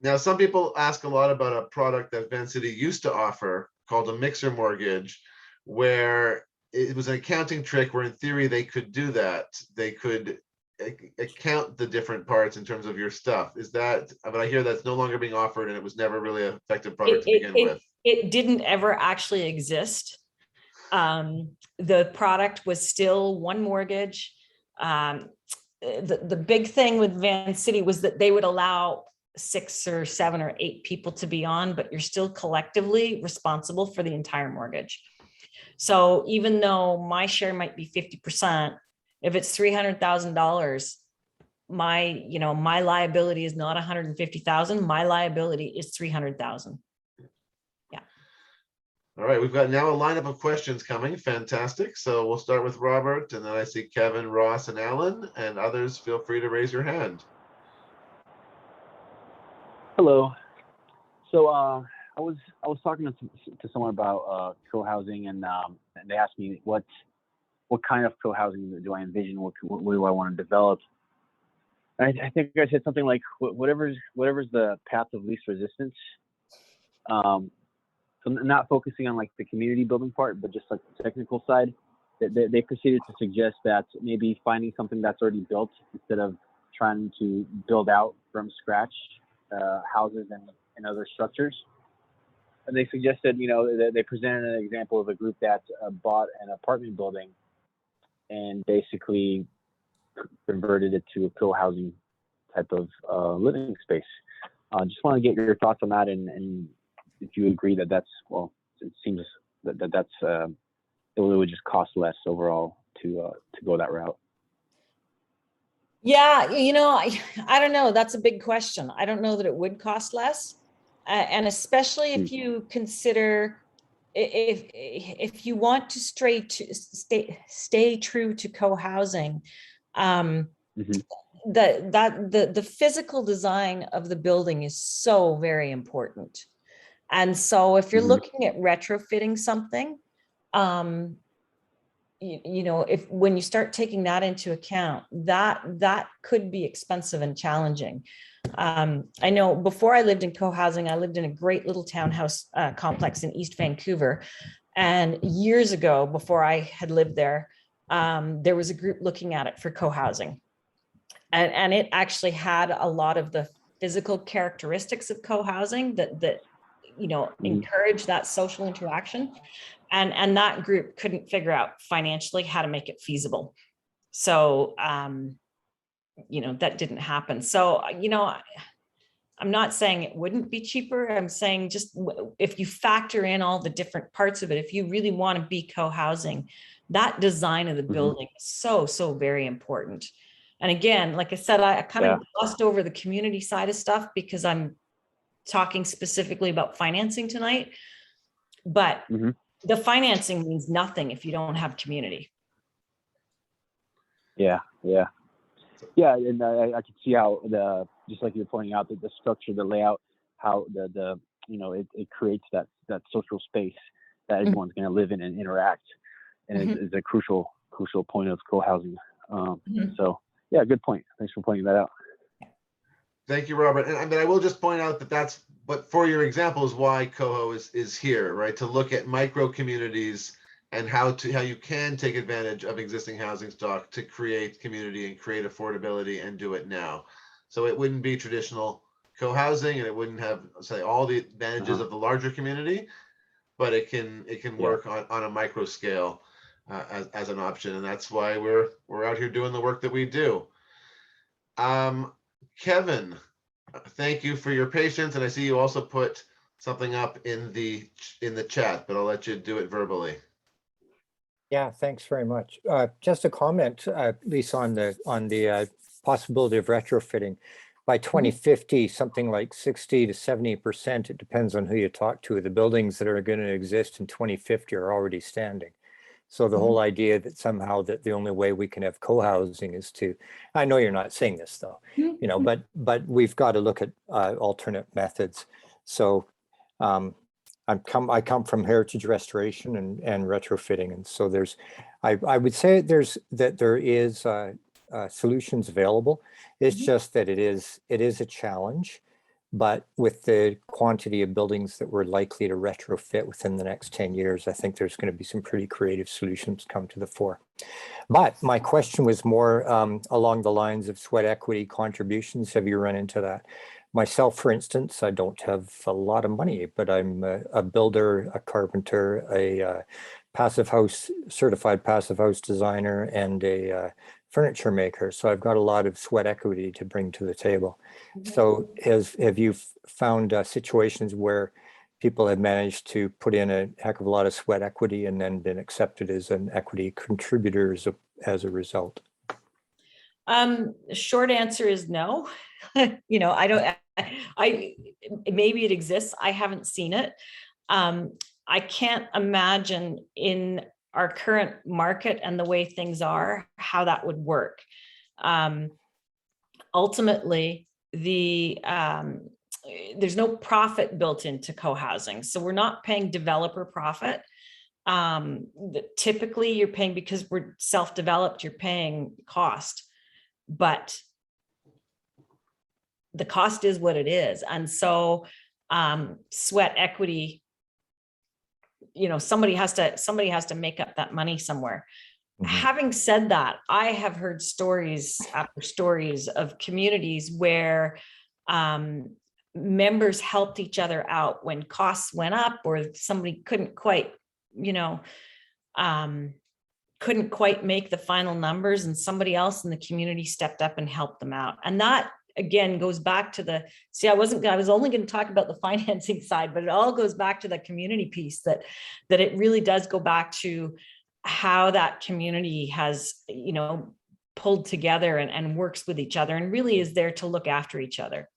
Now, some people ask a lot about a product that Van City used to offer called a mixer mortgage, where it was an accounting trick where in theory they could do that. They could account the different parts in terms of your stuff. Is that, but I hear that's no longer being offered and it was never really an effective product to begin with. It didn't ever actually exist. The product was still one mortgage. The big thing with Van City was that they would allow 6 or 7 or 8 people to be on, but you're still collectively responsible for the entire mortgage. So even though my share might be 50%, if it's $300,000, my liability is not 150,000. My liability is 300,000. Yeah. All right, we've got now a lineup of questions coming. Fantastic. So we'll start with Robert, and then I see Kevin, Ross, and Alan, and others. Feel free to raise your hand. Hello. So I was talking to someone about co-housing, and they asked me what kind of co-housing do I envision? What do I want to develop? And I think I said something like whatever's the path of least resistance. So not focusing on like the community building part, but just like the technical side. They proceeded to suggest that maybe finding something that's already built instead of trying to build out from scratch houses and other structures. And they suggested, they presented an example of a group that bought an apartment building and basically converted it to a co-housing type of living space. Just want to get your thoughts on that, and if you agree that that's, well, it seems that's it would just cost less overall to go that route. Yeah, I don't know. That's a big question. I don't know that it would cost less. And especially if you consider, if you want to stay true to co-housing, the physical design of the building is so very important. And so if you're looking at retrofitting something, if when you start taking that into account, that could be expensive and challenging. I know before I lived in co-housing, I lived in a great little townhouse complex in East Vancouver. And years ago, before I had lived there, there was a group looking at it for co-housing. And it actually had a lot of the physical characteristics of co-housing that encourage that social interaction. And that group couldn't figure out financially how to make it feasible. So, that didn't happen. So, I'm not saying it wouldn't be cheaper. I'm saying just if you factor in all the different parts of it, if you really want to be co-housing, that design of the building is so very important. And again, like I said, I kind of glossed over the community side of stuff because I'm talking specifically about financing tonight. But the financing means nothing if you don't have community. Yeah, and I can see how just like you're pointing out, the structure, the layout, how it creates that social space that everyone's going to live in and interact, and is a crucial point of co-housing. So yeah, good point. Thanks for pointing that out. Thank you, Robert. And I will just point out that's, but for your example is why Coho is here, right? To look at micro communities and how you can take advantage of existing housing stock to create community and create affordability and do it now. So it wouldn't be traditional co-housing and it wouldn't have, say, all the advantages of the larger community, but it can work on a micro scale as an option. And that's why we're out here doing the work that we do. Kevin, thank you for your patience. And I see you also put something up in the chat, but I'll let you do it verbally. Yeah, thanks very much. Just a comment, Lisa, on the possibility of retrofitting. By 2050, something like 60 to 70%, it depends on who you talk to, the buildings that are going to exist in 2050 are already standing. So the whole idea that somehow that the only way we can have co-housing is to, I know you're not saying this though, you know, but we've got to look at alternate methods. So I come from heritage restoration and retrofitting, and so there's, I would say there is solutions available. It's just that it is a challenge. But with the quantity of buildings that we're likely to retrofit within the next 10 years, I think there's going to be some pretty creative solutions come to the fore. But my question was more along the lines of sweat equity contributions. Have you run into that? Myself, for instance, I don't have a lot of money, but I'm a builder, a carpenter, a certified passive house designer, and a furniture maker. So I've got a lot of sweat equity to bring to the table. So have you found situations where people have managed to put in a heck of a lot of sweat equity and then been accepted as an equity contributor as a result? Short answer is no. You know, maybe it exists. I haven't seen it. I can't imagine in our current market and the way things are, how that would work. Ultimately, there's no profit built into co-housing. So we're not paying developer profit. Typically you're paying, because we're self-developed, you're paying cost, but the cost is what it is. And so sweat equity, you know, somebody has to make up that money somewhere. Having said that, I have heard stories after stories of communities where members helped each other out when costs went up, or somebody couldn't quite, you know, couldn't quite make the final numbers, and somebody else in the community stepped up and helped them out. And that again goes back to I was only going to talk about the financing side, but it all goes back to the community piece, that it really does go back to how that community has, you know, pulled together and works with each other and really is there to look after each other.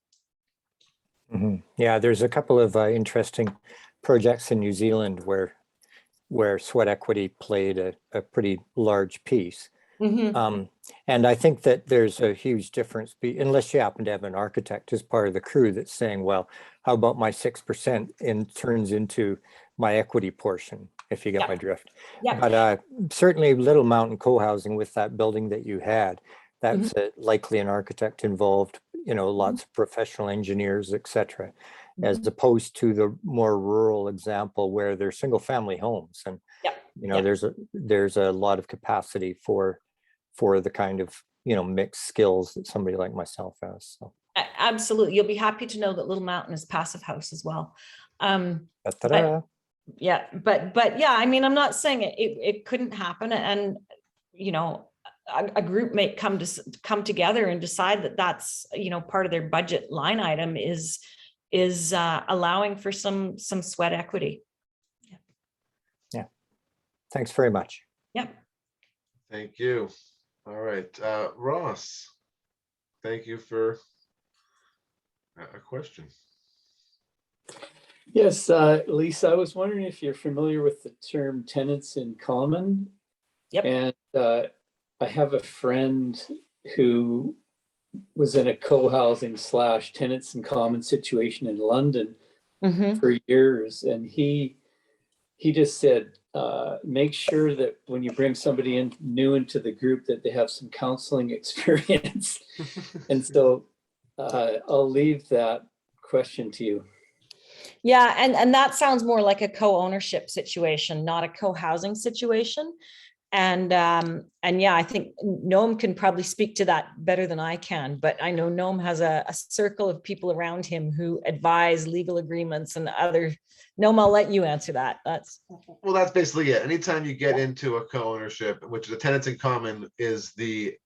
Yeah, there's a couple of interesting projects in New Zealand where sweat equity played a pretty large piece. And I think that there's a huge difference, unless you happen to have an architect as part of the crew that's saying, well, how about my 6% turns into my equity portion, if you get my drift. But certainly Little Mountain Co-housing, with that building that you had, that's likely an architect involved, you know, lots of professional engineers, etc., as opposed to the more rural example where they're single family homes. And, you know, there's a lot of capacity for the kind of, you know, mixed skills that somebody like myself has. So. Absolutely. You'll be happy to know that Little Mountain is passive house as well. But yeah, I mean, I'm not saying it couldn't happen. And, you know, a group may come together and decide that that's, you know, part of their budget line item is allowing for some sweat equity. Yeah. Thanks very much. Yep. Thank you. All right, Ross, thank you for a question. Yes, Lysa, I was wondering if you're familiar with the term tenants in common. Yep. And I have a friend who was in a co-housing / tenants in common situation in London for years, and he just said, make sure that when you bring somebody new into the group, that they have some counseling experience. And so I'll leave that question to you. Yeah, and that sounds more like a co-ownership situation, not a co-housing situation. And yeah, I think Noam can probably speak to that better than I can, but I know Noam has a circle of people around him who advise legal agreements and other. Noam, I'll let you answer that. That's basically it. Anytime you get into a co-ownership, which the tenants in common is the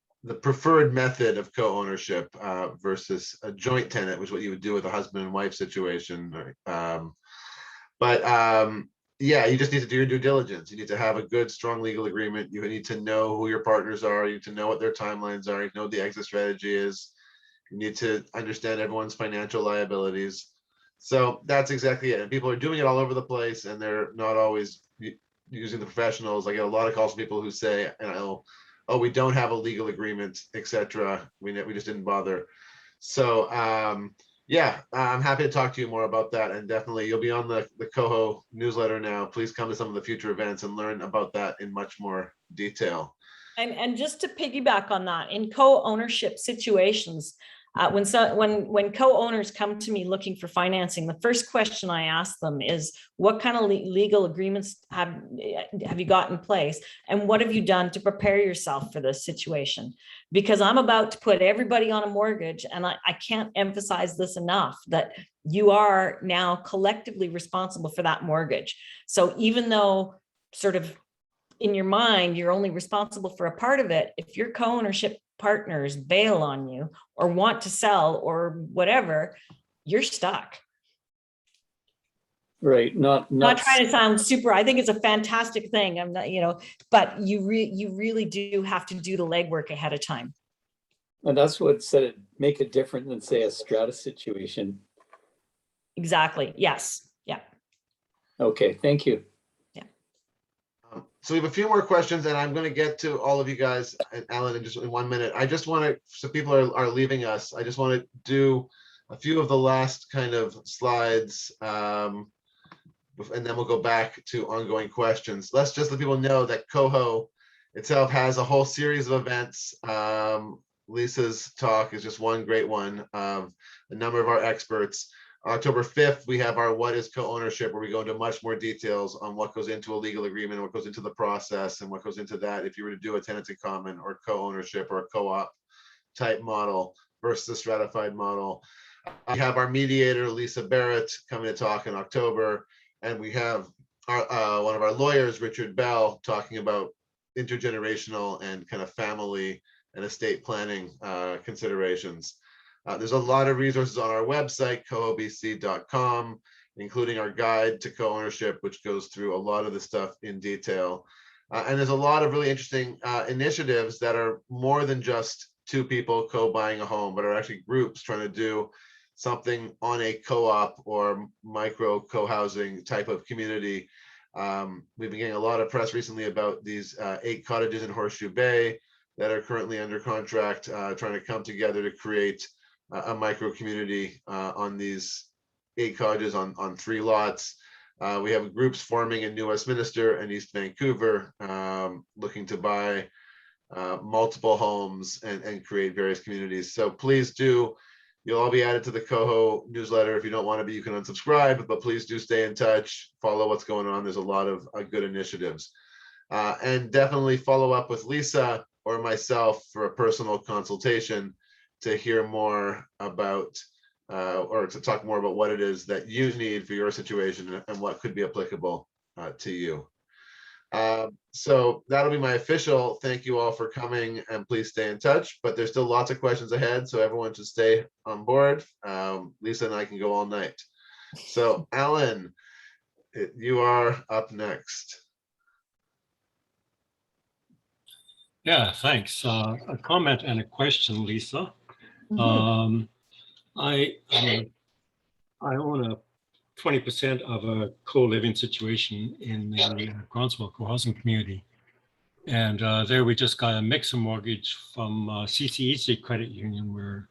preferred method of co-ownership versus a joint tenant, which is what you would do with a husband and wife situation. Yeah, you just need to do your due diligence. You need to have a good, strong legal agreement. You need to know who your partners are. You need to know what their timelines are. You know what the exit strategy is. You need to understand everyone's financial liabilities. So that's exactly it. And people are doing it all over the place, and they're not always using the professionals. I get a lot of calls from people who say, oh, we don't have a legal agreement, etc. We just didn't bother. So yeah, I'm happy to talk to you more about that. And definitely you'll be on the Coho newsletter now. Please come to some of the future events and learn about that in much more detail. And just to piggyback on that, in co-ownership situations, when co-owners come to me looking for financing, the first question I ask them is, what kind of legal agreements have you got in place, and what have you done to prepare yourself for this situation? Because I'm about to put everybody on a mortgage, and I can't emphasize this enough, that you are now collectively responsible for that mortgage. So even though sort of in your mind, you're only responsible for a part of it, if your co-ownership partners bail on you or want to sell or whatever, you're stuck. Right. Not trying to sound super, I think it's a fantastic thing. I'm not, but you really do have to do the legwork ahead of time. And that's what said it make it different than, say, a strata situation. Exactly. Yes. Yeah. Okay. Thank you. So we have a few more questions, and I'm going to get to all of you guys, and Alan, in just in 1 minute. I just want to, so people are leaving us, I just want to do a few of the last kind of slides, and then we'll go back to ongoing questions. Let's just let people know that Coho itself has a whole series of events. Lisa's talk is just one great one. A number of our experts. October 5th, we have our What is Co-Ownership, where we go into much more details on what goes into a legal agreement, what goes into the process, and what goes into that if you were to do a tenants in common or co-ownership or a co-op type model versus a stratified model. We have our mediator, Lysa Barrett, coming to talk in October, and we have our, one of our lawyers, Richard Bell, talking about intergenerational and kind of family and estate planning considerations. There's a lot of resources on our website, cohobc.com, including our guide to co-ownership, which goes through a lot of the stuff in detail. And there's a lot of really interesting initiatives that are more than just two people co-buying a home, but are actually groups trying to do something on a co-op or micro co-housing type of community. We've been getting a lot of press recently about these 8 cottages in Horseshoe Bay that are currently under contract, trying to come together to create a micro community on these 8 cottages on 3 lots. We have groups forming in New Westminster and East Vancouver, looking to buy multiple homes and create various communities. So please do, you'll all be added to the Coho newsletter. If you don't want to be, you can unsubscribe, but please do stay in touch, follow what's going on. There's a lot of good initiatives. And definitely follow up with Lysa or myself for a personal consultation to hear more about or to talk more about what it is that you need for your situation and what could be applicable to you. So that'll be my official thank you all for coming, and please stay in touch, but there's still lots of questions ahead, so everyone should stay on board. Lysa and I can go all night. So Alan, you are up next. Yeah, thanks. A comment and a question, Lysa. Mm-hmm. I own a 20% of a co-living situation in the Groundswell co-housing community. And there we just got a mixer mortgage from CCEC Credit Union, where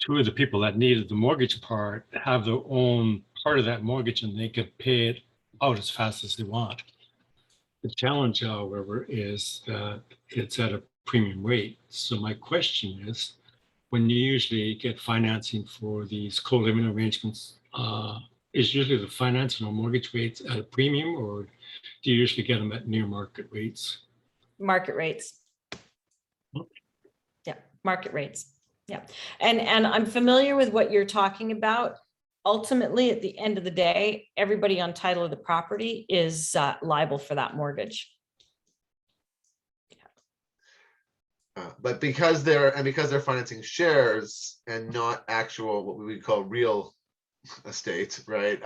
2 of the people that needed the mortgage part have their own part of that mortgage, and they could pay it out as fast as they want. The challenge, however, is that it's at a premium rate. So my question is, when you usually get financing for these co-living arrangements, is usually the financing or mortgage rates at a premium, or do you usually get them at near market rates? Market rates. Yeah, market rates. Yeah, and I'm familiar with what you're talking about. Ultimately, at the end of the day, everybody on title of the property is liable for that mortgage. But because they're financing shares and not actual what we would call real estate, right?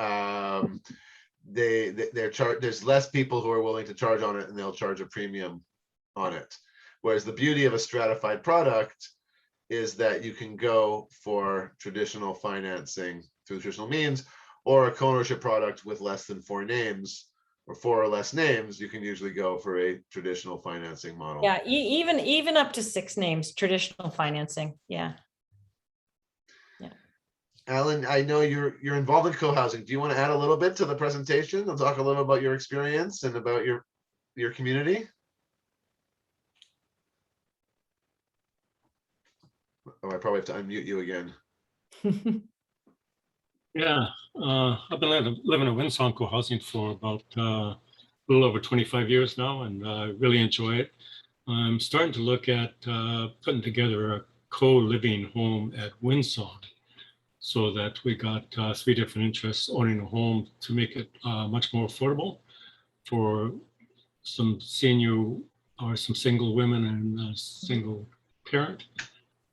There's less people who are willing to charge on it, and they'll charge a premium on it. Whereas the beauty of a stratified product is that you can go for traditional financing through traditional means, or a co-ownership product with less than 4 names, or 4 or less names, you can usually go for a traditional financing model. Yeah, even up to 6 names, traditional financing. Yeah. Alan, I know you're involved in co-housing. Do you want to add a little bit to the presentation and talk a little about your experience and about your community? Oh, I probably have to unmute you again. Yeah, I've been living in Windsong co-housing for about a little over 25 years now, and I really enjoy it. I'm starting to look at putting together a co-living home at Windsong, so that we got 3 different interests owning a home to make it much more affordable for some senior or some single women and a single parent.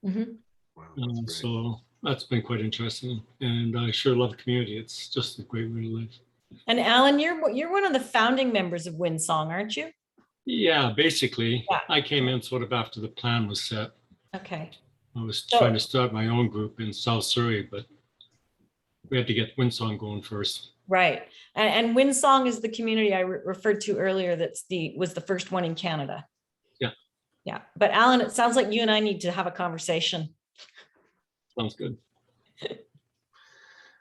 Mhm. Wow, that's great. So that's been quite interesting, and I sure love the community. It's just a great way to live. And Alan, you're one of the founding members of Windsong, aren't you? Yeah, basically, Yeah. I came in sort of after the plan was set. Okay. I was So- trying to start my own group in South Surrey, but we had to get Windsong going first. Right. And Windsong is the community I referred to earlier was the first one in Canada. Yeah. Yeah. But Alan, it sounds like you and I need to have a conversation. Sounds good.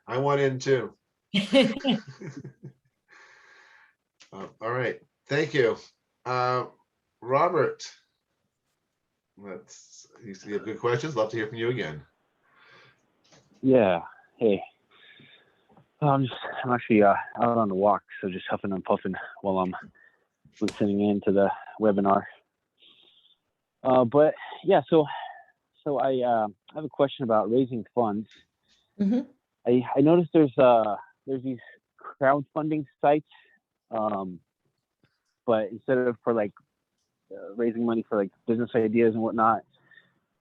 I want in too. All right, thank you. Robert, you have good questions. Love to hear from you again. Yeah. Hey. I'm actually out on the walk, so just huffing and puffing while I'm listening in to the webinar. But yeah, so I have a question about raising funds. Mm-hmm. I noticed there's these crowdfunding sites, but instead of for like raising money for like business ideas and whatnot,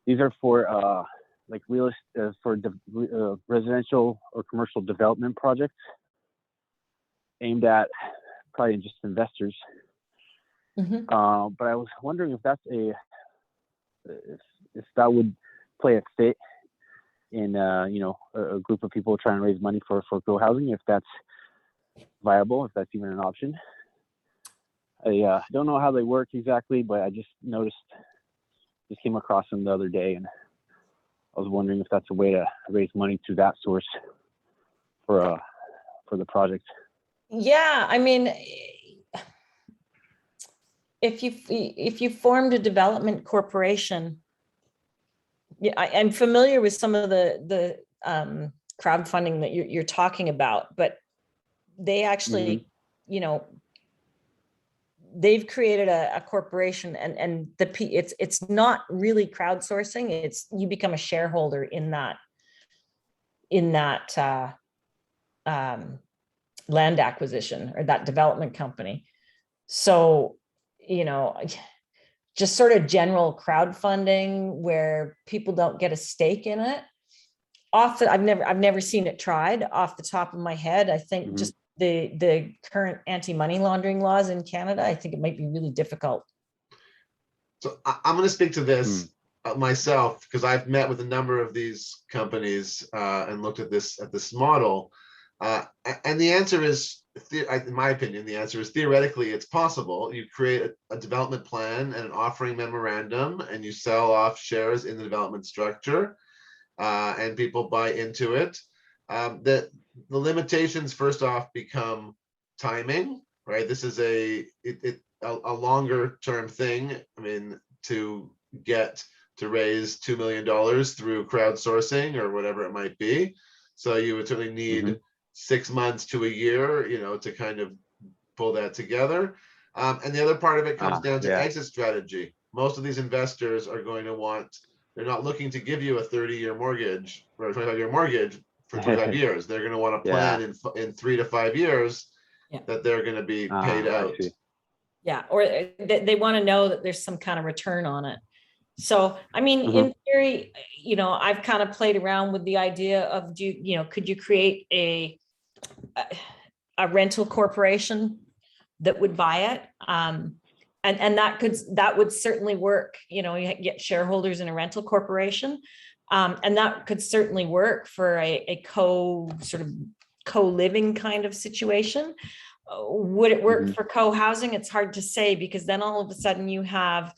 these are for like residential or commercial development projects aimed at probably just investors. Mm-hmm. But I was wondering if that's if that would play a fit in a group of people trying to raise money for co-housing, if that's viable, if that's even an option. I don't know how they work exactly, but I just came across them the other day, and I was wondering if that's a way to raise money through that source for the project. Yeah, I mean, if you formed a development corporation, yeah, I'm familiar with some of the crowdfunding that you're talking about, but they actually, they've created a corporation, and it's not really crowdsourcing. It's you become a shareholder in that land acquisition or that development company. So, just sort of general crowdfunding where people don't get a stake in it. I've never seen it tried off the top of my head. I think just the current anti-money laundering laws in Canada, I think it might be really difficult. So I'm going to speak to this myself, because I've met with a number of these companies and looked at this model. And the answer is, in my opinion, the answer is theoretically it's possible. You create a development plan and an offering memorandum, and you sell off shares in the development structure, and people buy into it. The limitations, first off, become timing, right? This is a longer term thing. I mean, to raise $2 million through crowdsourcing or whatever it might be. So you would certainly need 6 months to a year, to kind of pull that together. And the other part of it comes down to exit strategy. Most of these investors are going to they're not looking to give you a 30-year mortgage or a 25-year mortgage for 25 years. They're going to want to plan in 3 to 5 years that they're going to be paid out. Yeah, or they want to know that there's some kind of return on it. So, I mean, in theory, I've kind of played around with the idea of could you create a rental corporation that would buy it? And that would certainly work. You get shareholders in a rental corporation, and that could certainly work for a co-living kind of situation. Would it work Mhm. for co-housing? It's hard to say, because then all of a sudden you have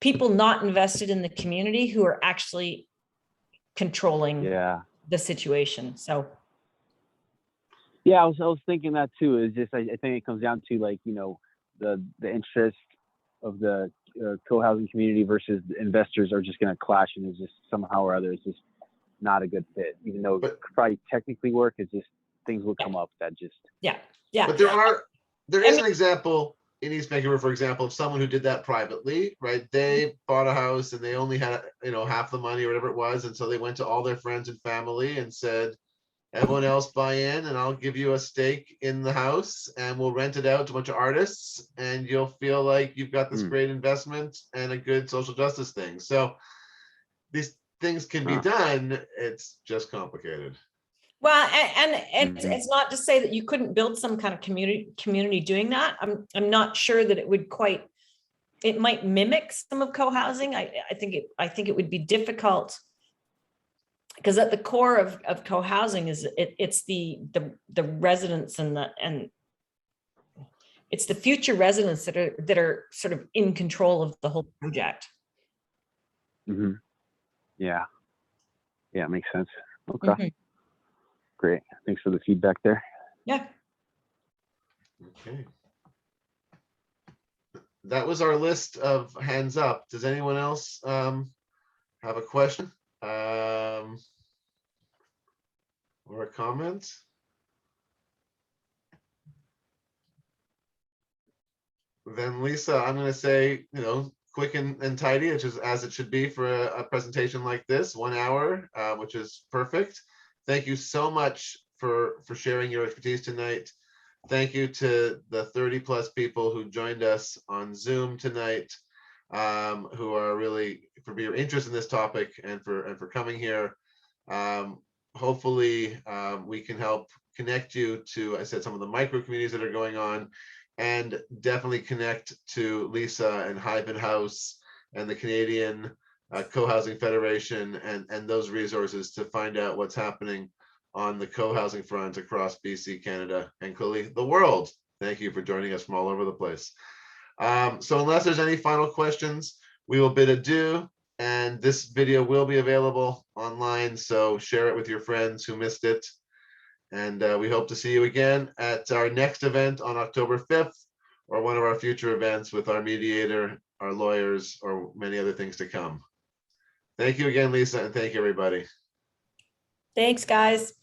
people not invested in the community who are actually controlling Yeah. the situation. So Yeah, I was thinking that too. It's just I think it comes down to, like, you know, the interest of the co-housing community versus the investors are just going to clash, and it's just somehow or other it's just not a good fit. Even though it But- could probably technically work, it's just things will come up that just yeah. But there is an example in East Vancouver, for example, of someone who did that privately, right? They bought a house and they only had, half the money or whatever it was. And so they went to all their friends and family and said, everyone else buy in and I'll give you a stake in the house and we'll rent it out to a bunch of artists and you'll feel like you've got this great investment and a good social justice thing. So these things can be done. It's just complicated. Well, and it's not to say that you couldn't build some kind of community doing that. I'm not sure that it would quite, it might mimic some of co-housing. I think it would be difficult, because at the core of co-housing is it's the residents and it's the future residents that are sort of in control of the whole project. Mm-hmm. Yeah, makes sense. Okay. Great. Thanks for the feedback there. Yeah. Okay. That was our list of hands up. Does anyone else have a question or a comment? Then Lysa, I'm going to say, quick and tidy, which is as it should be for a presentation like this, 1 hour, which is perfect. Thank you so much for sharing your expertise tonight. Thank you to the 30+ people who joined us on Zoom tonight, who are really, for your interest in this topic and for coming here. Hopefully we can help connect you to, I said, some of the micro communities that are going on, and definitely connect to Lysa and Hyben House and the Canadian Co-housing Federation and those resources to find out what's happening on the co-housing front across BC, Canada, and clearly the world. Thank you for joining us from all over the place. So unless there's any final questions, we will bid adieu. And this video will be available online, so share it with your friends who missed it. And we hope to see you again at our next event on October 5th, or one of our future events with our mediator, our lawyers, or many other things to come. Thank you again, Lysa, and thank you, everybody. Thanks, guys.